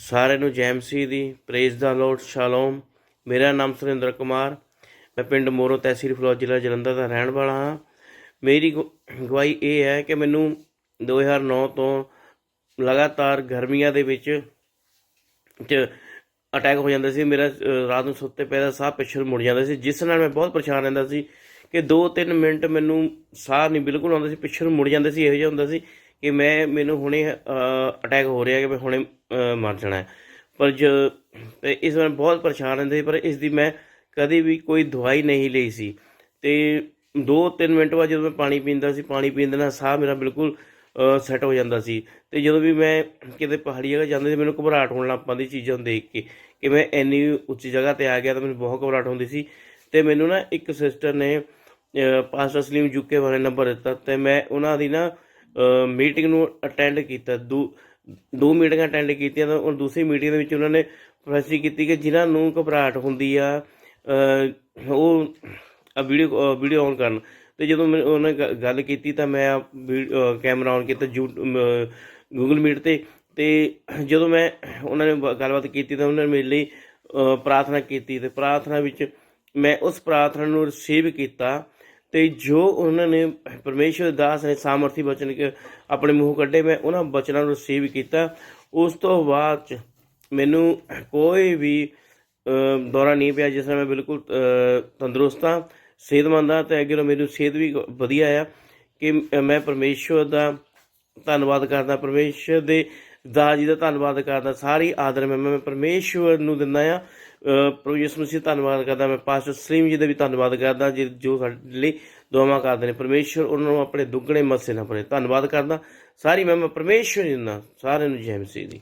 ਸਾਰਿਆਂ ਨੂੰ ਜੈ ਮਸੀਹ ਦੀ ਪ੍ਰੇਜ਼ ਦਾ ਲੋਰਡ ਸ਼ਾਲੋਮ। ਮੇਰਾ ਨਾਮ ਸੁਰਿੰਦਰ ਕੁਮਾਰ, ਮੈਂ ਪਿੰਡ ਮੋਰੋ ਤਹਿਸੀਲ ਫਲੌਰ ਜ਼ਿਲ੍ਹਾ ਜਲੰਧਰ ਦਾ ਰਹਿਣ ਵਾਲਾ ਹਾਂ। ਮੇਰੀ ਗਵਾਹੀ ਇਹ ਹੈ ਕਿ ਮੈਨੂੰ 2009 ਤੋਂ ਲਗਾਤਾਰ ਗਰਮੀਆਂ ਦੇ ਵਿੱਚ ਅਟੈਕ ਹੋ ਜਾਂਦਾ ਸੀ। ਮੇਰਾ ਰਾਤ ਨੂੰ ਸੁੱਤੇ ਪਏ ਦਾ ਸਾਹ ਪਿੱਛੇ ਮੁੜ ਜਾਂਦਾ ਸੀ, ਜਿਸ ਨਾਲ ਮੈਂ ਬਹੁਤ ਪਰੇਸ਼ਾਨ ਰਹਿੰਦਾ ਸੀ ਕਿ 2-3 ਮਿੰਟ ਮੈਨੂੰ ਸਾਹ ਨਹੀਂ ਬਿਲਕੁਲ ਆਉਂਦਾ ਸੀ, ਪਿੱਛੇ ਨੂੰ ਮੁੜ ਜਾਂਦੇ ਸੀ। ਇਹੋ ਜਿਹਾ ਹੁੰਦਾ ਸੀ ਕਿ ਮੈਨੂੰ ਹੁਣੇ ਅਟੈਕ ਹੋ ਰਿਹਾ ਕਿ ਮੈਂ ਹੁਣੇ ਮਰ ਜਾਣਾ ਹੈ। ਪਰ ਇਸ ਵਾਰ ਬਹੁਤ ਪਰੇਸ਼ਾਨ ਰਹਿੰਦੇ ਸੀ, ਪਰ ਇਸ ਦੀ ਮੈਂ ਕਦੇ ਵੀ ਕੋਈ ਦਵਾਈ ਨਹੀਂ ਲਈ ਸੀ। ਅਤੇ 2-3 ਮਿੰਟ ਬਾਅਦ ਜਦੋਂ ਮੈਂ ਪਾਣੀ ਪੀਂਦਾ ਸੀ, ਪਾਣੀ ਪੀਣ ਦੇ ਨਾਲ ਸਾਹ ਮੇਰਾ ਬਿਲਕੁਲ ਸੈੱਟ ਹੋ ਜਾਂਦਾ ਸੀ। ਅਤੇ ਜਦੋਂ ਵੀ ਮੈਂ ਕਿਤੇ ਪਹਾੜੀ ਜਗ੍ਹਾ ਜਾਂਦਾ ਸੀ, ਮੈਨੂੰ ਘਬਰਾਹਟ ਹੋਣ ਲੱਗ ਪੈਂਦੀ ਚੀਜ਼ਾਂ ਨੂੰ ਦੇਖ ਕੇ ਕਿ ਮੈਂ ਇੰਨੀ ਉੱਚੀ ਜਗ੍ਹਾ 'ਤੇ ਆ ਗਿਆ, ਤਾਂ ਮੈਨੂੰ ਬਹੁਤ ਘਬਰਾਹਟ ਹੁੰਦੀ ਸੀ। ਅਤੇ ਮੈਨੂੰ ਨਾ ਇੱਕ ਸਿਸਟਰ ਨੇ ਪਾਸਟਰ ਸਲੀਮ ਯੂਕੇ ਵਾਲੇ ਨੰਬਰ ਦਿੱਤਾ, ਅਤੇ ਮੈਂ ਉਹਨਾਂ ਦੀ ਨਾ ਮੀਟਿੰਗ ਨੂੰ ਅਟੈਂਡ ਕੀਤਾ। ਦੋ ਮੀਟਿੰਗਾਂ ਅਟੈਂਡ ਕੀਤੀਆਂ, ਤਾਂ ਦੂਸਰੀ ਮੀਟਿੰਗ ਦੇ ਵਿੱਚ ਉਹਨਾਂ ਨੇ ਪ੍ਰੋਫੈਸੀ ਕੀਤੀ ਕਿ ਜਿਨ੍ਹਾਂ ਨੂੰ ਘਬਰਾਹਟ ਹੁੰਦੀ ਆ ਉਹ ਵੀਡੀਓ ਔਨ ਕਰਨ। ਅਤੇ ਜਦੋਂ ਉਹਨਾਂ ਨੇ ਗੱਲ ਕੀਤੀ ਤਾਂ ਮੈਂ ਕੈਮਰਾ ਔਨ ਕੀਤਾ ਗੂਗਲ ਮੀਟ 'ਤੇ। ਅਤੇ ਜਦੋਂ ਮੈਂ ਉਹਨਾਂ ਨੇ ਗੱਲਬਾਤ ਕੀਤੀ ਤਾਂ ਉਹਨਾਂ ਨੇ ਮੇਰੇ ਲਈ ਪ੍ਰਾਰਥਨਾ ਕੀਤੀ, ਅਤੇ ਪ੍ਰਾਰਥਨਾ ਵਿੱਚ ਮੈਂ ਉਸ ਪ੍ਰਾਰਥਨਾ ਨੂੰ ਰਿਸੀਵ ਕੀਤਾ। ਅਤੇ ਜੋ ਉਹਨਾਂ ਨੇ ਪਰਮੇਸ਼ਵਰ ਦਾਸ ਨੇ ਸਾਮਰਥੀ ਬਚਨ ਆਪਣੇ ਮੂੰਹ ਕੱਢੇ, ਮੈਂ ਉਹਨਾਂ ਬਚਨਾਂ ਨੂੰ ਰਿਸੀਵ ਕੀਤਾ। ਉਸ ਤੋਂ ਬਾਅਦ 'ਚ ਮੈਨੂੰ ਕੋਈ ਵੀ ਦੌਰਾ ਨਹੀਂ ਪਿਆ, ਜਿਸ ਨਾਲ ਮੈਂ ਬਿਲਕੁਲ ਤੰਦਰੁਸਤ ਹਾਂ, ਸਿਹਤਮੰਦ ਹਾਂ। ਅਤੇ ਅੱਗੇ ਮੇਰੀ ਸਿਹਤ ਵੀ ਵਧੀਆ ਆ ਕਿ ਮੈਂ ਪਰਮੇਸ਼ਵਰ ਦਾ ਧੰਨਵਾਦ ਕਰਦਾ, ਪਰਮੇਸ਼ਵਰ ਦੇ ਦਾਸ ਜੀ ਦਾ ਧੰਨਵਾਦ ਕਰਦਾ। ਸਾਰੀ ਆਦਰ ਮੈਂ ਪਰਮੇਸ਼ਵਰ ਨੂੰ ਦਿੰਦਾ ਹਾਂ। ਪ੍ਰਭੂ ਯਿਸੂ ਮਸੀਹ ਧੰਨਵਾਦ ਕਰਦਾ। ਮੈਂ ਪਾਸਟਰ ਸਲੀਮ ਜੀ ਦਾ ਵੀ ਧੰਨਵਾਦ ਕਰਦਾ ਜੋ ਸਾਡੇ ਲਈ ਦੁਆਵਾਂ ਕਰਦੇ ਨੇ। ਪਰਮੇਸ਼ਵਰ ਉਹਨਾਂ ਨੂੰ ਆਪਣੇ ਦੁੱਗਣੇ ਮੱਸੇ ਨਾਲ ਭਰੇ। ਧੰਨਵਾਦ ਕਰਦਾ। ਸਾਰੀ ਮੈਂ ਪਰਮੇਸ਼ਵਰ ਜੀ ਦਿੰਦਾ। ਸਾਰਿਆਂ ਨੂੰ ਜੈ ਮਸੀਹ ਦੀ।